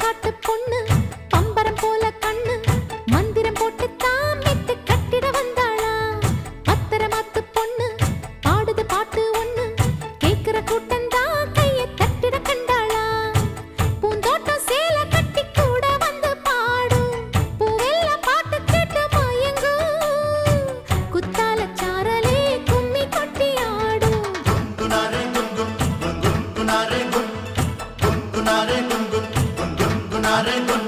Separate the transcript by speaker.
Speaker 1: காட்டு பொண்ணு பம்பரம் போல கண்ணு மந்திரம் போட்டு தாமிட்டு கட்டிட வந்தாளா பத்திரமாத்து பொண்ணு பாடுது பாட்டு ஒண்ணு கேக்குற கூட்டந்தா கைய தட்டிட கண்டாளா பூந்தோட்டம் சேல கட்டி கூட வந்து பாடும் பூவெல்லாம் பாட்டு கேட்டு மயங்கும் குத்தால சாரலே கும்மி கொட்டி ஆடும்
Speaker 2: குங்குனாரே குங்குன் குங்குனாரே குன் குங்குனாரே குங்குன் குங்குனாரே குன்